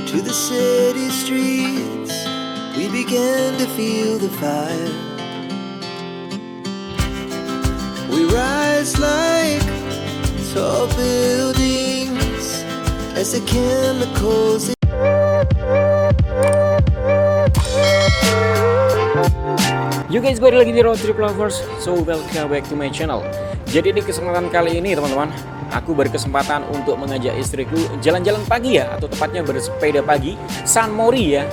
to the city streets, we began to feel the fire. We rise like tall buildings as the chemicals. You guys, balik lagi di Road Trip Lovers. So welcome back to my channel. Jadi di kesempatan kali ini teman-teman, aku berkesempatan untuk mengajak istriku jalan-jalan pagi ya, atau tepatnya bersepeda pagi San Mori ya.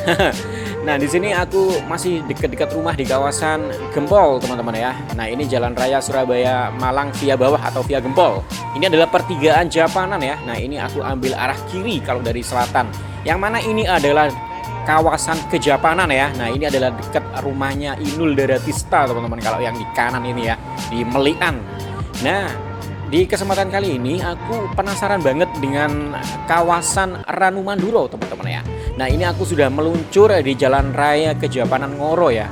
Nah di sini aku masih dekat-dekat rumah di kawasan Gempol teman-teman ya. Nah ini Jalan Raya Surabaya Malang via bawah atau via Gempol. Ini adalah pertigaan Japanan ya. Nah ini aku ambil arah kiri kalau dari selatan. Yang mana ini adalah kawasan Kejapanan ya. Nah ini adalah dekat rumahnya Inul Daratista teman-teman, kalau yang di kanan ini ya, di Melian. Nah di kesempatan kali ini aku penasaran banget dengan kawasan Ranu Manduro teman-teman ya. Nah ini aku sudah meluncur di Jalan Raya Kejapanan Ngoro ya.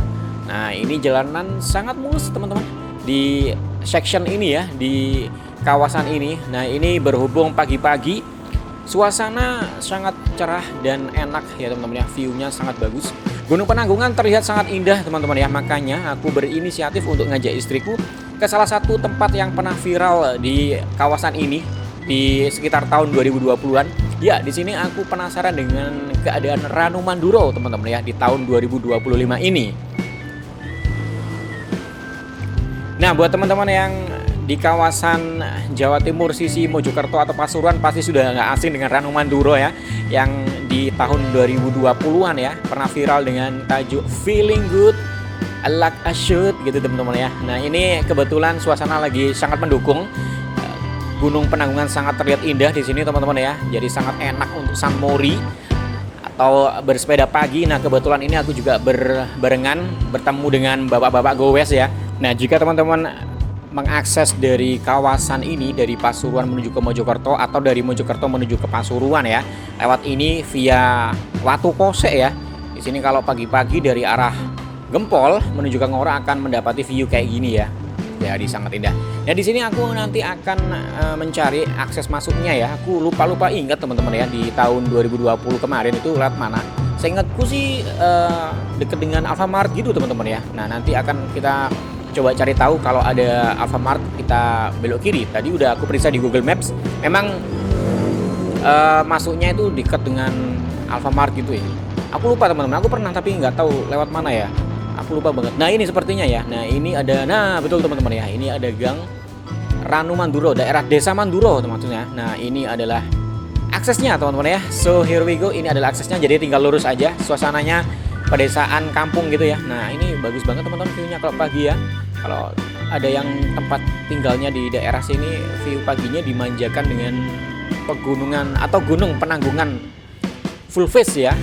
Nah ini jalanan sangat mulus teman-teman di section ini ya, di kawasan ini. Nah ini berhubung pagi-pagi, suasana sangat cerah dan enak ya teman-teman ya, view-nya sangat bagus. Gunung Penanggungan terlihat sangat indah teman-teman ya, makanya aku berinisiatif untuk ngajak istriku ke salah satu tempat yang pernah viral di kawasan ini di sekitar tahun 2020-an. Ya, di sini aku penasaran dengan keadaan Ranu Manduro teman-teman ya di tahun 2025 ini. Nah, buat teman-teman yang di kawasan Jawa Timur sisi Mojokerto atau Pasuruan pasti sudah nggak asing dengan Ranu Manduro ya, yang di tahun 2020-an ya pernah viral dengan tajuk Feeling Good Like I Should gitu teman-teman ya. Nah ini kebetulan suasana lagi sangat mendukung, Gunung Penanggungan sangat terlihat indah di sini teman-teman ya, jadi sangat enak untuk San Mori atau bersepeda pagi. Nah kebetulan ini aku juga berbarengan bertemu dengan bapak-bapak gowes ya. Nah jika teman-teman mengakses dari kawasan ini dari Pasuruan menuju ke Mojokerto atau dari Mojokerto menuju ke Pasuruan ya, lewat ini via Watu Kose ya. Di sini kalau pagi-pagi dari arah Gempol menuju ke Ngoro akan mendapati view kayak gini ya. Jadi sangat indah. Nah di sini aku nanti akan mencari akses masuknya ya. Aku lupa ingat teman-teman ya, di tahun 2020 kemarin itu lewat mana. Seingatku sih deket dengan Alfamart gitu teman-teman ya. Nah nanti akan kita coba cari tahu, kalau ada Alfamart kita belok kiri. Tadi udah aku periksa di Google Maps, memang masuknya itu dekat dengan Alfamart gitu ya. Aku lupa teman-teman, aku pernah tapi nggak tahu lewat mana ya. Aku lupa banget. Nah ini sepertinya ya. Nah ini ada, nah betul teman-teman ya, ini ada gang Ranu Manduro, daerah Desa Manduro teman-teman ya. Nah ini adalah aksesnya teman-teman ya. So here we go, ini adalah aksesnya. Jadi tinggal lurus aja. Suasananya pedesaan kampung gitu ya. Nah ini bagus banget teman-teman view-nya kalau pagi ya. Kalau ada yang tempat tinggalnya di daerah sini, view paginya dimanjakan dengan pegunungan atau Gunung Penanggungan full face ya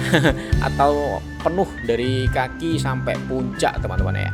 atau penuh dari kaki sampai puncak teman-teman ya.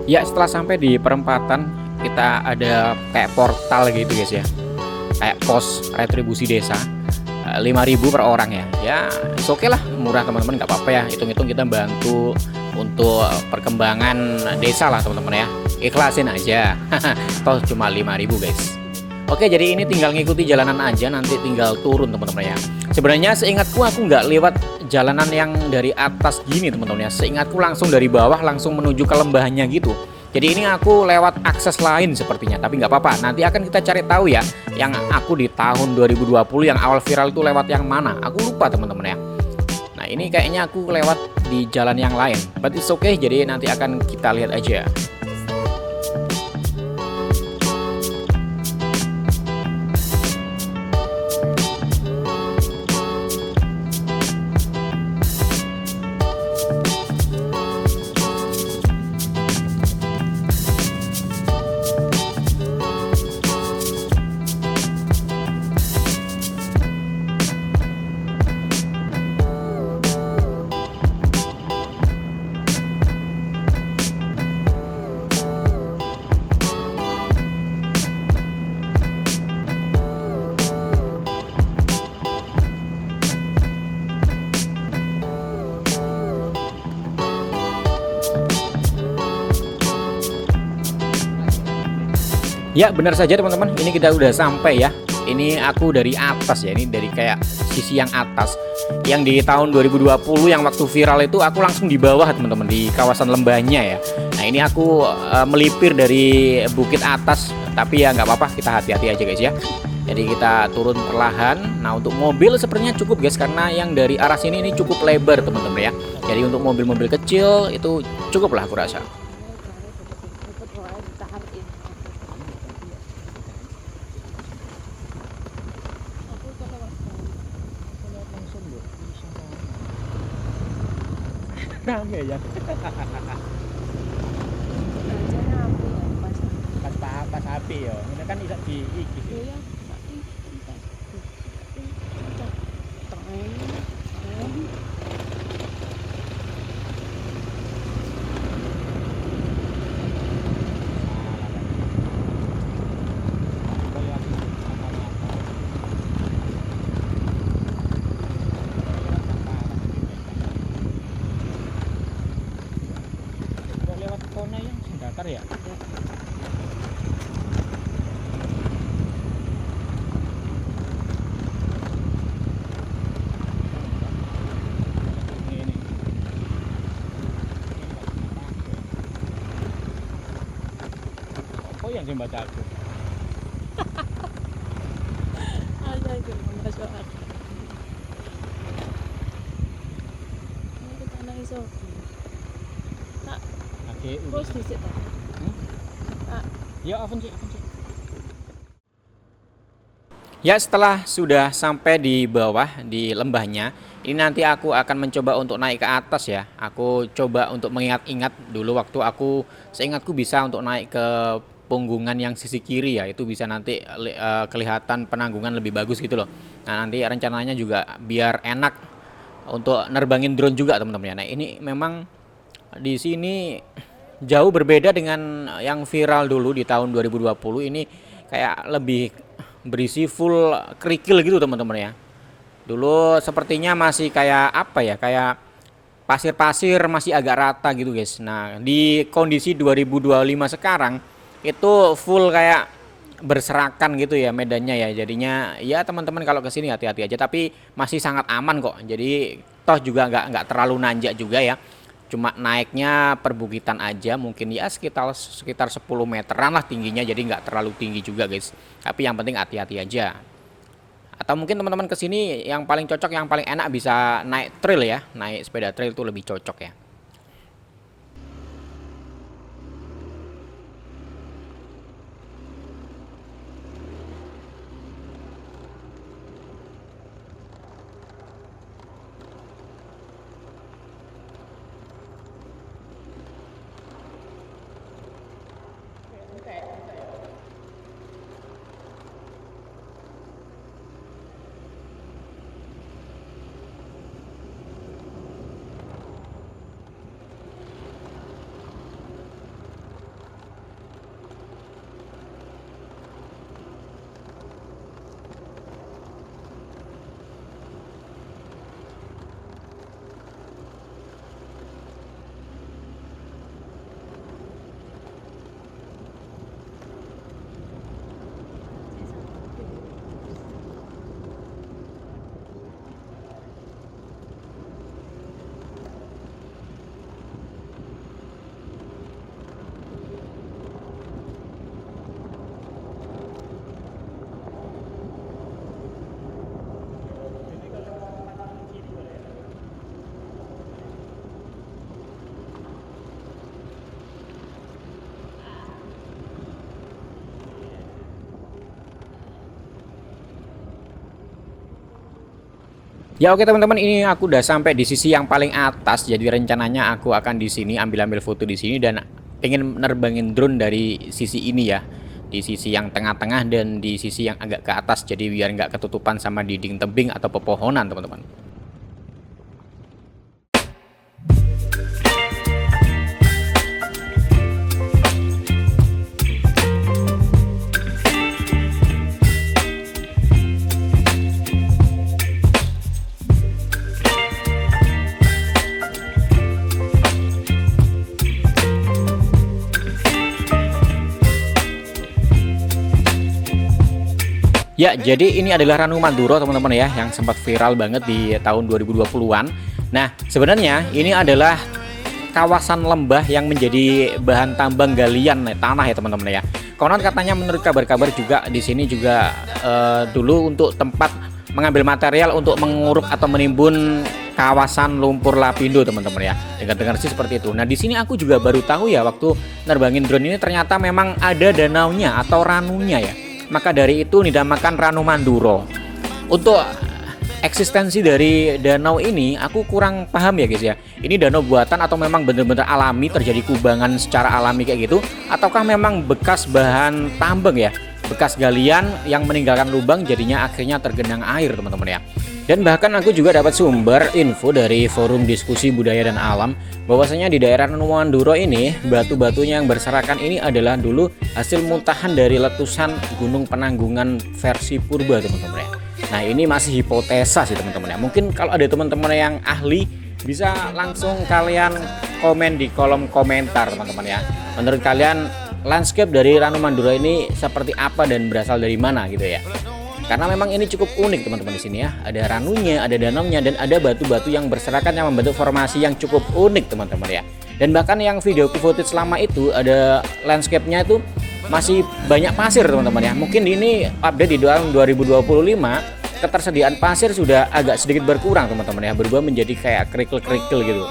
Ya setelah sampai di perempatan kita ada kayak portal gitu guys ya, kayak pos retribusi desa, 5.000 per orang ya. Ya oke lah, murah teman-teman, nggak apa-apa ya, hitung-hitung kita bantu untuk perkembangan desa lah teman-teman ya, ikhlasin aja. Toh cuma 5.000 guys. Oke, jadi ini tinggal ngikuti jalanan aja, nanti tinggal turun teman-teman ya. Sebenarnya seingatku aku nggak lewat perjalanan yang dari atas gini teman-teman ya. Seingatku langsung dari bawah langsung menuju ke lembahnya gitu. Jadi ini aku lewat akses lain sepertinya, tapi nggak apa-apa. Nanti akan kita cari tahu ya, yang aku di tahun 2020 yang awal viral itu lewat yang mana. Aku lupa teman-teman ya. Nah ini kayaknya aku lewat di jalan yang lain, but it's okay. Jadi nanti akan kita lihat aja. Ya benar saja teman-teman, ini kita udah sampai ya. Ini aku dari atas ya, ini dari kayak sisi yang atas. Yang di tahun 2020 yang waktu viral itu aku langsung di bawah teman-teman, di kawasan lembahnya ya. Nah ini aku melipir dari bukit atas, tapi ya nggak apa-apa, kita hati-hati aja guys ya. Jadi kita turun perlahan. Nah untuk mobil sepertinya cukup guys, karena yang dari arah sini ini cukup lebar teman-teman ya. Jadi untuk mobil-mobil kecil itu cukup lah aku rasa. Rame ya. Pas api ya. Ini kan bisa di iki. Lewat kona yang datar ya. Apa yang jembatan aku? Ada jembatan soal. Ini kita naik iso. Tak, Oke, terus dhisik ta. Tak. ya oven sih. Ya setelah sudah sampai di bawah di lembahnya, ini nanti aku akan mencoba untuk naik ke atas ya. Aku coba untuk mengingat-ingat dulu waktu aku seingatku bisa untuk naik ke punggungan yang sisi kiri ya. Itu bisa nanti kelihatan penanggungan lebih bagus gitu loh. Nah nanti rencananya juga biar enak untuk nerbangin drone juga teman-teman ya. Nah ini memang di sini jauh berbeda dengan yang viral dulu di tahun 2020. Ini kayak lebih berisi full kerikil gitu teman-teman ya. Dulu sepertinya masih kayak apa ya, kayak pasir-pasir masih agak rata gitu guys. Nah di kondisi 2025 sekarang itu full kayak berserakan gitu ya medannya ya. Jadinya ya teman-teman kalau kesini hati-hati aja, tapi masih sangat aman kok. Jadi toh juga nggak terlalu nanjak juga ya. Cuma naiknya perbukitan aja, mungkin ya sekitar 10 meteran lah tingginya, jadi nggak terlalu tinggi juga guys. Tapi yang penting hati-hati aja. Atau mungkin teman-teman kesini yang paling cocok, yang paling enak bisa naik trail ya, naik sepeda trail itu lebih cocok ya. Ya oke teman-teman, ini aku udah sampai di sisi yang paling atas. Jadi rencananya aku akan di sini ambil foto di sini dan pengen nerbangin drone dari sisi ini ya. Di sisi yang tengah-tengah dan di sisi yang agak ke atas. Jadi biar nggak ketutupan sama dinding tebing atau pepohonan teman-teman. Ya, jadi ini adalah Ranu Manduro teman-teman ya, yang sempat viral banget di tahun 2020-an. Nah, sebenarnya ini adalah kawasan lembah yang menjadi bahan tambang galian tanah ya teman-teman ya. Konon katanya menurut kabar-kabar juga di sini juga dulu untuk tempat mengambil material untuk menguruk atau menimbun kawasan lumpur lapindo teman-teman ya. Dengar-dengar sih seperti itu. Nah, di sini aku juga baru tahu ya waktu nerbangin drone ini ternyata memang ada danaunya atau ranunya ya. Maka dari itu dinamakan Ranu Manduro. Untuk eksistensi dari danau ini aku kurang paham ya guys ya. Ini danau buatan atau memang benar-benar alami, terjadi kubangan secara alami kayak gitu, ataukah memang bekas bahan tambang ya, bekas galian yang meninggalkan lubang jadinya akhirnya tergenang air teman-teman ya. Dan bahkan aku juga dapat sumber info dari forum diskusi budaya dan alam bahwasanya di daerah Ranu Manduro ini batu-batunya yang berserakan ini adalah dulu hasil muntahan dari letusan Gunung Penanggungan versi purba teman-teman ya. Nah, ini masih hipotesa sih teman-teman ya. Mungkin kalau ada teman-teman yang ahli bisa langsung kalian komen di kolom komentar teman-teman ya. Menurut kalian landscape dari Ranu Manduro ini seperti apa dan berasal dari mana gitu ya. Karena memang ini cukup unik teman-teman di sini ya. Ada ranunya, ada danaunya, dan ada batu-batu yang berserakan yang membentuk formasi yang cukup unik teman-teman ya. Dan bahkan yang video footage selama itu ada landscape-nya itu masih banyak pasir teman-teman ya. Mungkin ini update di tahun 2025 ketersediaan pasir sudah agak sedikit berkurang teman-teman ya, berubah menjadi kayak kerikil-kerikil gitu.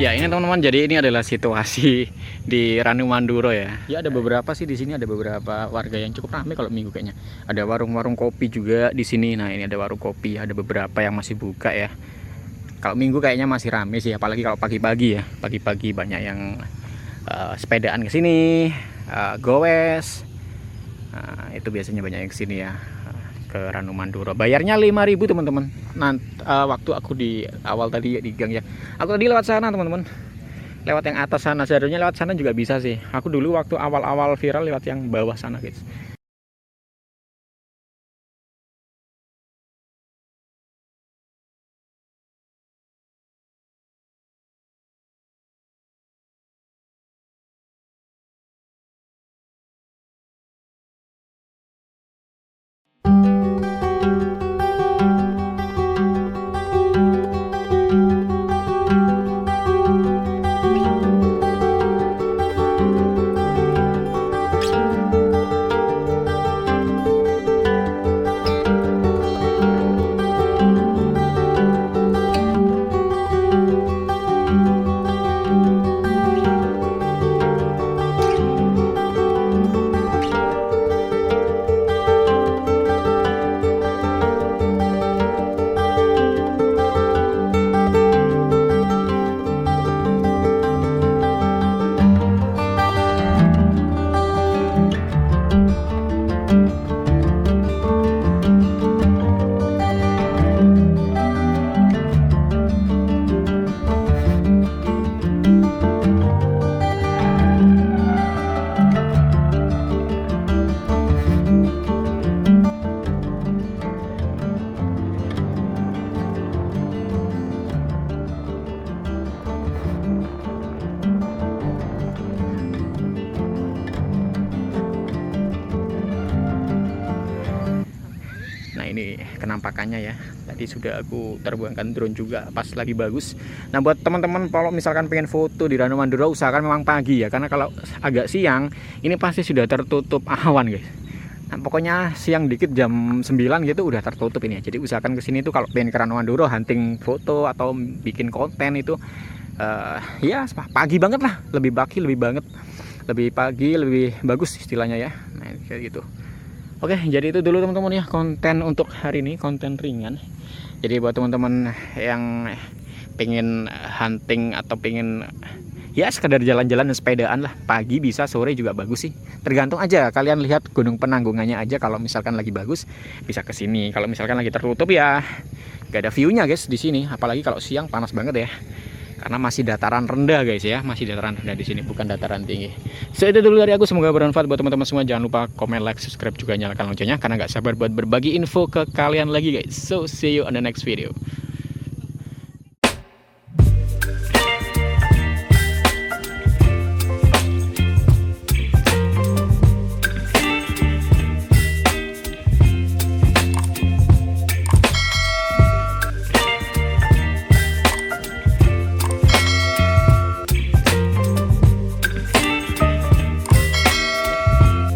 Ya ini teman-teman, jadi ini adalah situasi di Ranu Manduro ya. Ya ada beberapa sih di sini, ada beberapa warga yang cukup ramai kalau minggu kayaknya. Ada warung-warung kopi juga di sini. Nah ini ada warung kopi, ada beberapa yang masih buka ya. Kalau minggu kayaknya masih ramai sih, apalagi kalau pagi-pagi ya. Pagi-pagi banyak yang sepedaan ke sini, gowes. Nah, itu biasanya banyak yang ke sini ya, ke Ranu Manduro. Bayarnya 5.000 teman-teman. Nanti waktu aku di awal tadi di gang ya. Aku tadi lewat sana teman-teman. Lewat yang atas sana, seharusnya lewat sana juga bisa sih. Aku dulu waktu awal-awal viral lewat yang bawah sana guys. Ini kenampakannya ya. Tadi sudah aku terbangkan drone juga pas lagi bagus. Nah buat teman-teman kalau misalkan pengen foto di Ranu Manduro, usahakan memang pagi ya, karena kalau agak siang ini pasti sudah tertutup awan guys. Nah pokoknya siang dikit jam 9 gitu udah tertutup ini ya. Jadi usahakan kesini tuh kalau pengen ke Ranu Manduro hunting foto atau bikin konten itu ya pagi banget lah, lebih pagi lebih bagus istilahnya ya. Nah kayak gitu. Oke, jadi itu dulu teman-teman ya konten untuk hari ini, konten ringan. Jadi buat teman-teman yang pengen hunting atau pengen ya sekedar jalan-jalan dan sepedaan lah, pagi bisa, sore juga bagus sih. Tergantung aja kalian lihat Gunung Penanggungannya aja. Kalau misalkan lagi bagus bisa ke sini. Kalau misalkan lagi tertutup ya gak ada view-nya guys di sini. Apalagi kalau siang panas banget ya. Karena masih dataran rendah guys ya, masih dataran rendah di sini, bukan dataran tinggi. So itu dulu dari aku, semoga bermanfaat buat teman-teman semua. Jangan lupa komen, like, subscribe juga nyalakan loncengnya karena gak sabar buat berbagi info ke kalian lagi guys. So see you on the next video.